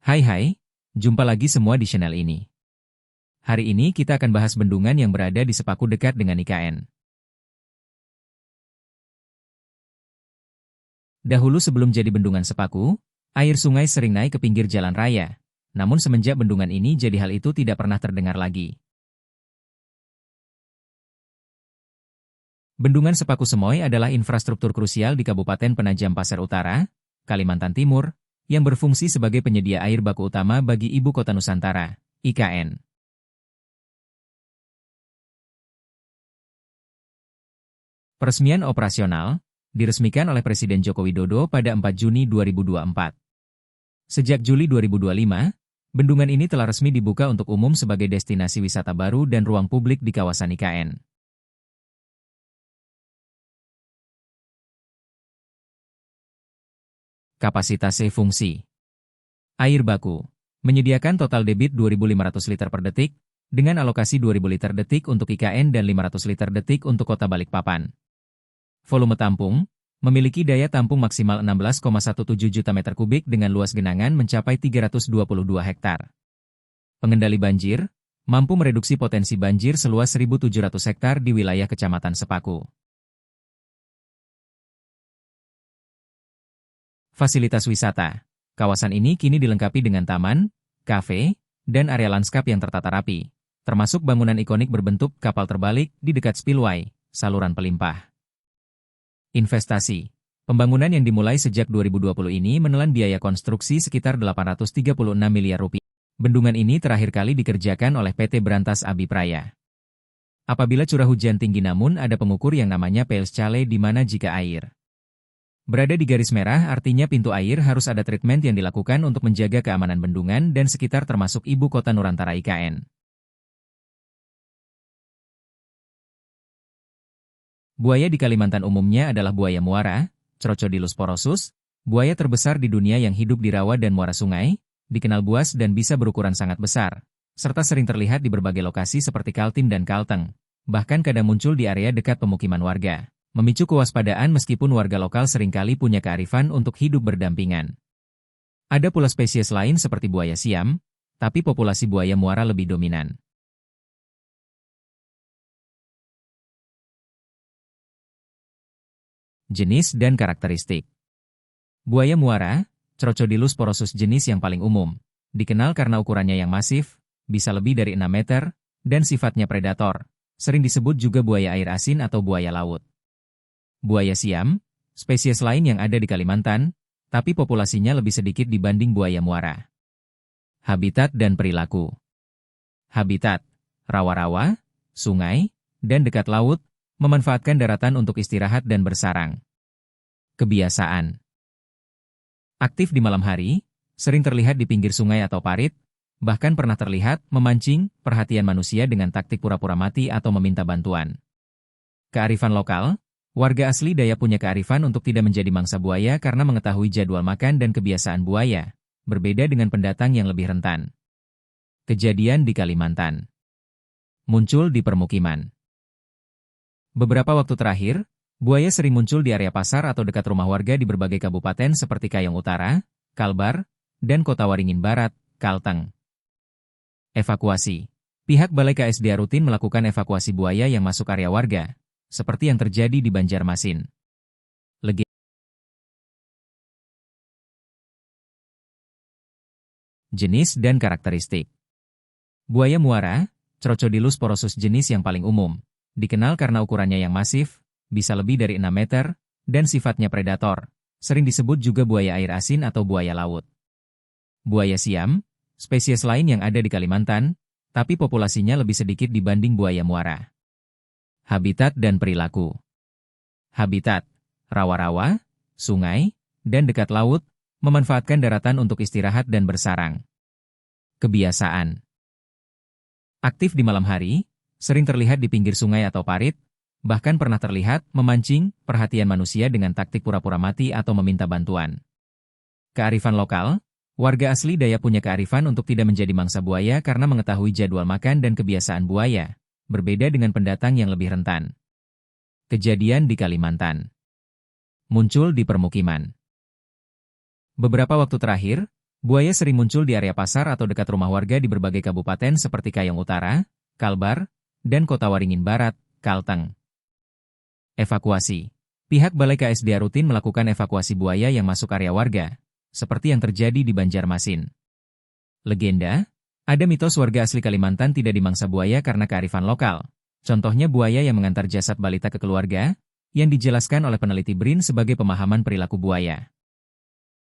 Hai, jumpa lagi semua di channel ini. Hari ini kita akan bahas bendungan yang berada di Sepaku dekat dengan IKN. Dahulu sebelum jadi bendungan Sepaku, air sungai sering naik ke pinggir jalan raya. Namun semenjak bendungan ini jadi hal itu tidak pernah terdengar lagi. Bendungan Sepaku Semoy adalah infrastruktur krusial di Kabupaten Penajam Pasir Utara, Kalimantan Timur, yang berfungsi sebagai penyedia air baku utama bagi Ibu Kota Nusantara, IKN. Peresmian operasional diresmikan oleh Presiden Joko Widodo pada 4 Juni 2024. Sejak Juli 2025, bendungan ini telah resmi dibuka untuk umum sebagai destinasi wisata baru dan ruang publik di kawasan IKN. Kapasitas fungsi. Air baku. Menyediakan total debit 2.500 liter per detik, dengan alokasi 2.000 liter detik untuk IKN dan 500 liter detik untuk Kota Balikpapan. Volume tampung. Memiliki daya tampung maksimal 16,17 juta meter kubik dengan luas genangan mencapai 322 hektar. Pengendali banjir. Mampu mereduksi potensi banjir seluas 1.700 hektar di wilayah Kecamatan Sepaku. Fasilitas wisata. Kawasan ini kini dilengkapi dengan taman, kafe, dan area lanskap yang tertata rapi, termasuk bangunan ikonik berbentuk kapal terbalik di dekat spillway, saluran pelimpah. Investasi. Pembangunan yang dimulai sejak 2020 ini menelan biaya konstruksi sekitar 836 miliar rupiah. Bendungan ini terakhir kali dikerjakan oleh PT Berantas Abipraya. Apabila curah hujan tinggi namun ada pengukur yang namanya Peilscale di mana jika air berada di garis merah artinya pintu air harus ada treatment yang dilakukan untuk menjaga keamanan bendungan dan sekitar termasuk Ibu Kota Nurantara IKN. Buaya di Kalimantan umumnya adalah buaya muara, Crocodilus porosus, buaya terbesar di dunia yang hidup di rawa dan muara sungai, dikenal buas dan bisa berukuran sangat besar, serta sering terlihat di berbagai lokasi seperti Kaltim dan Kalteng, bahkan kadang muncul di area dekat pemukiman warga. Memicu kewaspadaan meskipun warga lokal seringkali punya kearifan untuk hidup berdampingan. Ada pula spesies lain seperti buaya Siam, tapi populasi buaya muara lebih dominan. Jenis dan karakteristik. Buaya muara, Crocodilus porosus jenis yang paling umum, dikenal karena ukurannya yang masif, bisa lebih dari 6 meter, dan sifatnya predator, sering disebut juga buaya air asin atau buaya laut. Buaya Siam, spesies lain yang ada di Kalimantan, tapi populasinya lebih sedikit dibanding buaya muara. Habitat dan perilaku. Habitat, rawa-rawa, sungai, dan dekat laut, memanfaatkan daratan untuk istirahat dan bersarang. Kebiasaan. Aktif di malam hari, sering terlihat di pinggir sungai atau parit, bahkan pernah terlihat memancing perhatian manusia dengan taktik pura-pura mati atau meminta bantuan. Kearifan lokal. Warga asli Dayak punya kearifan untuk tidak menjadi mangsa buaya karena mengetahui jadwal makan dan kebiasaan buaya, berbeda dengan pendatang yang lebih rentan. Kejadian di Kalimantan. Muncul di permukiman. Beberapa waktu terakhir, buaya sering muncul di area pasar atau dekat rumah warga di berbagai kabupaten seperti Kayong Utara, Kalbar, dan Kota Waringin Barat, Kalteng. Evakuasi. Pihak Balai KSDA rutin melakukan evakuasi buaya yang masuk area warga, seperti yang terjadi di Banjarmasin. Jenis dan karakteristik. Buaya muara, Crocodilus porosus jenis yang paling umum, dikenal karena ukurannya yang masif, bisa lebih dari 6 meter, dan sifatnya predator, sering disebut juga buaya air asin atau buaya laut. Buaya Siam, spesies lain yang ada di Kalimantan, tapi populasinya lebih sedikit dibanding buaya muara. Habitat dan perilaku. Habitat, rawa-rawa, sungai, dan dekat laut, memanfaatkan daratan untuk istirahat dan bersarang. Kebiasaan. Aktif di malam hari, sering terlihat di pinggir sungai atau parit, bahkan pernah terlihat memancing perhatian manusia dengan taktik pura-pura mati atau meminta bantuan. Kearifan lokal. Warga asli Dayak punya kearifan untuk tidak menjadi mangsa buaya karena mengetahui jadwal makan dan kebiasaan buaya, berbeda dengan pendatang yang lebih rentan. Kejadian di Kalimantan. Muncul di permukiman. Beberapa waktu terakhir, Buaya sering muncul di area pasar atau dekat rumah warga di berbagai kabupaten seperti Kayong Utara, Kalbar, dan Kota Waringin Barat, Kalteng. Evakuasi. Pihak Balai KSDA rutin melakukan evakuasi buaya yang masuk area warga, seperti yang terjadi di Banjarmasin. Legenda, ada mitos warga asli Kalimantan tidak dimangsa buaya karena kearifan lokal. Contohnya buaya yang mengantar jasad balita ke keluarga, yang dijelaskan oleh peneliti BRIN sebagai pemahaman perilaku buaya.